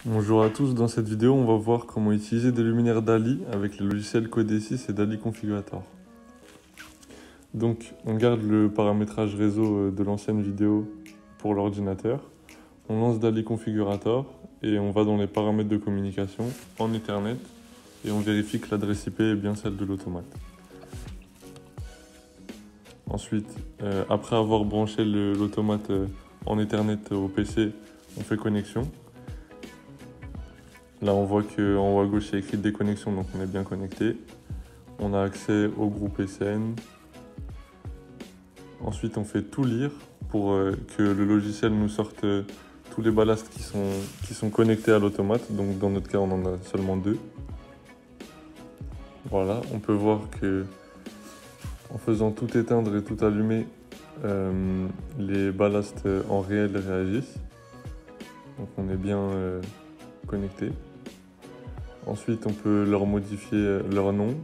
Bonjour à tous, dans cette vidéo on va voir comment utiliser des luminaires DALI avec les logiciels Codesys et DALI Configurator. Donc on garde le paramétrage réseau de l'ancienne vidéo pour l'ordinateur, on lance DALI Configurator et on va dans les paramètres de communication en Ethernet et on vérifie que l'adresse IP est bien celle de l'automate. Ensuite, après avoir branché l'automate en Ethernet au PC, on fait connexion. Là, on voit qu'en haut à gauche, il y a écrit déconnexion, donc on est bien connecté. On a accès au groupe SN. Ensuite, on fait tout lire pour que le logiciel nous sorte tous les ballasts qui sont connectés à l'automate. Donc, dans notre cas, on en a seulement 2. Voilà, on peut voir que en faisant tout éteindre et tout allumer, les ballasts en réel réagissent. Donc, on est bien connecté. Ensuite, on peut leur modifier leur nom.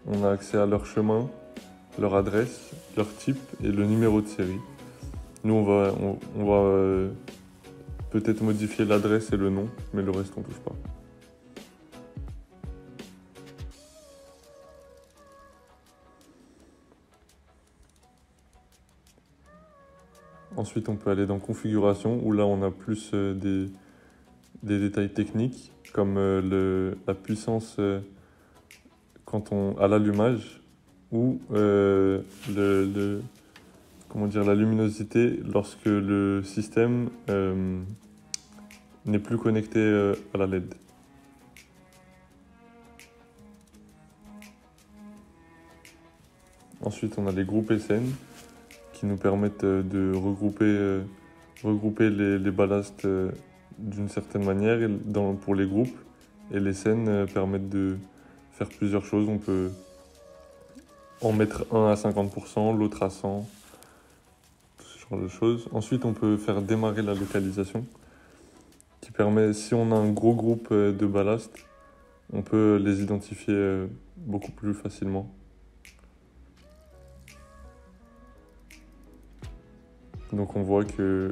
On a accès à leur chemin, leur adresse, leur type et le numéro de série. Nous, on va peut-être modifier l'adresse et le nom, mais le reste, on ne touche pas. Ensuite, on peut aller dans Configuration, où là, on a plus des détails techniques, comme la puissance à l'allumage, ou la luminosité lorsque le système n'est plus connecté à la LED. Ensuite, on a les groupes SN qui nous permettent de regrouper les ballasts d'une certaine manière pour les groupes. Et les scènes permettent de faire plusieurs choses. On peut en mettre un à 50%, l'autre à 100%, tout ce genre de choses. Ensuite, on peut faire démarrer la localisation qui permet, si on a un gros groupe de ballast, on peut les identifier beaucoup plus facilement. Donc on voit que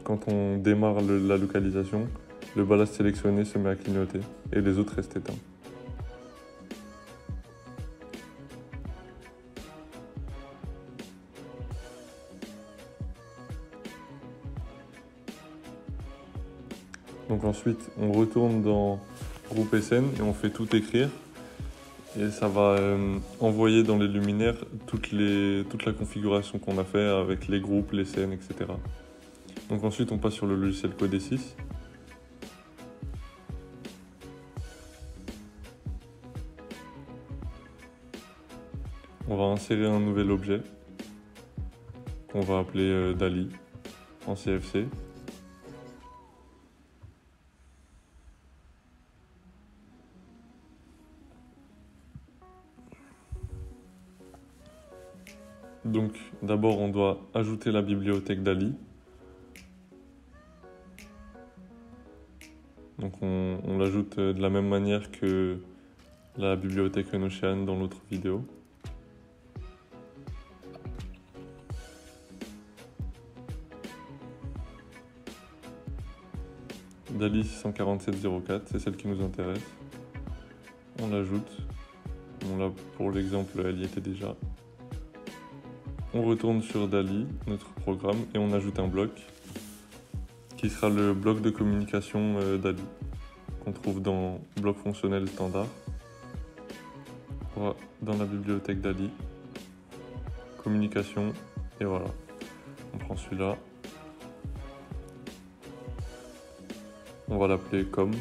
quand on démarre la localisation, le ballast sélectionné se met à clignoter et les autres restent éteints. Donc ensuite, on retourne dans groupe SN et on fait tout écrire. Et ça va envoyer dans les luminaires toute la configuration qu'on a fait avec les groupes, les scènes, etc. Donc ensuite, on passe sur le logiciel Codesys. On va insérer un nouvel objet qu'on va appeler DALI en CFC. Donc d'abord, on doit ajouter la bibliothèque DALI. Donc on l'ajoute de la même manière que la bibliothèque Enocean dans l'autre vidéo. DALI 64704, c'est celle qui nous intéresse. On l'ajoute. Bon, là, pour l'exemple, elle y était déjà. On retourne sur DALI, notre programme, et on ajoute un bloc qui sera le bloc de communication DALI qu'on trouve dans bloc fonctionnel standard. On va dans la bibliothèque DALI, communication, et voilà. On prend celui-là. On va l'appeler com.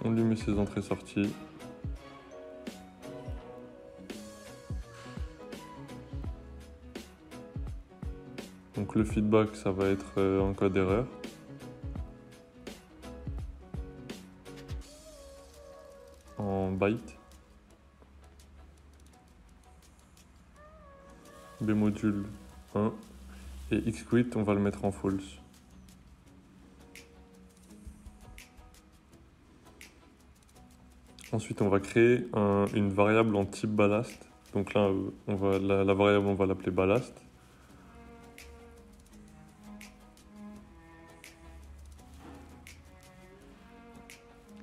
On lui met ses entrées-sorties. Donc le feedback, ça va être un code d'erreur. En byte. Bmodule 1. Et xquit, on va le mettre en false. Ensuite, on va créer une variable en type ballast. Donc là, la variable, on va l'appeler ballast.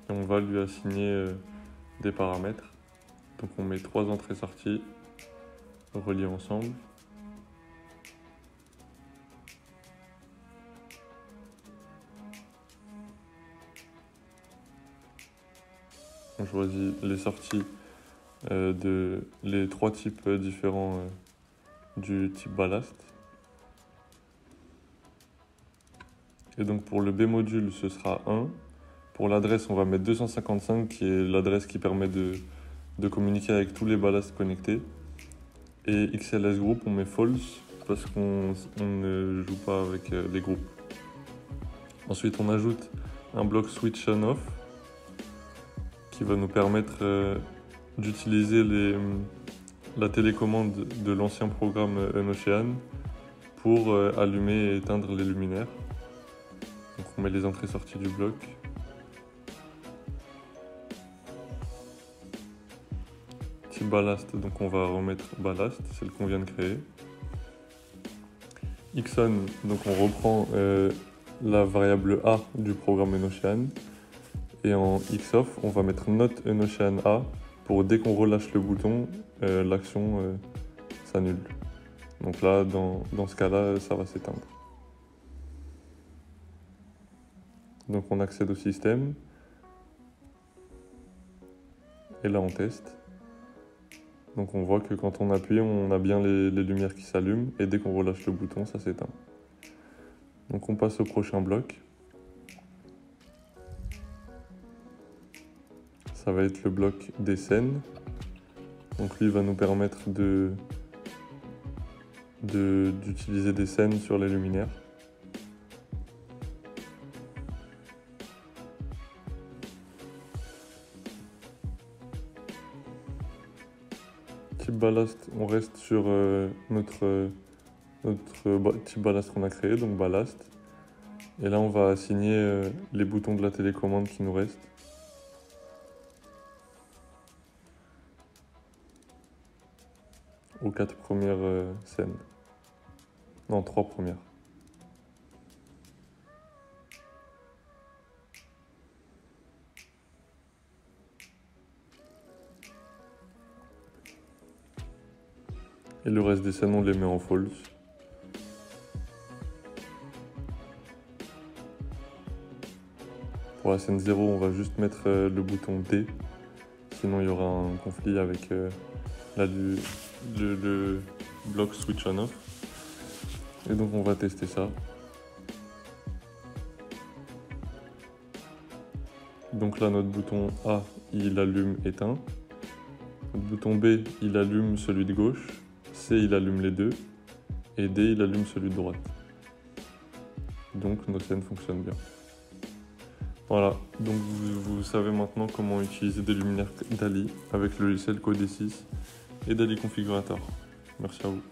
et on va lui assigner des paramètres. Donc on met 3 entrées-sorties reliées ensemble. On choisit les sorties de les 3 types différents du type ballast. Et donc pour le B module, ce sera 1. Pour l'adresse, on va mettre 255, qui est l'adresse qui permet de communiquer avec tous les ballasts connectés. Et XLS group, on met false parce qu'on ne joue pas avec les groupes. Ensuite, on ajoute un bloc switch on off qui va nous permettre d'utiliser la télécommande de l'ancien programme Unocean pour allumer et éteindre les luminaires. Donc on met les entrées-sorties du bloc. Type ballast, donc on va remettre ballast, celle qu'on vient de créer. Xon, donc on reprend la variable A du programme Unocean. Et en Xoff, on va mettre not Unocean A pour dès qu'on relâche le bouton, l'action s'annule. Donc là, dans ce cas-là, ça va s'éteindre. Donc on accède au système. Et là, on teste. Donc on voit que quand on appuie, on a bien les lumières qui s'allument. Et dès qu'on relâche le bouton, ça s'éteint. Donc on passe au prochain bloc. Ça va être le bloc des scènes. Donc lui va nous permettre d'utiliser des scènes sur les luminaires. Type ballast, on reste sur notre type ballast qu'on a créé, donc ballast. Et là on va assigner les boutons de la télécommande qui nous restent. Aux 4 premières scènes. Non, 3 premières. Et le reste des scènes, on les met en false. Pour la scène 0, on va juste mettre le bouton D. Sinon, il y aura un conflit avec le bloc switch on off. Et donc, on va tester ça. Donc là, notre bouton A, il allume éteint. Notre bouton B, il allume celui de gauche. C, il allume les deux. Et D, il allume celui de droite. Donc, nos scènes fonctionnent bien. Voilà, donc vous savez maintenant comment utiliser des luminaires DALI avec le logiciel Codec 6 et DALI Configurator. Merci à vous.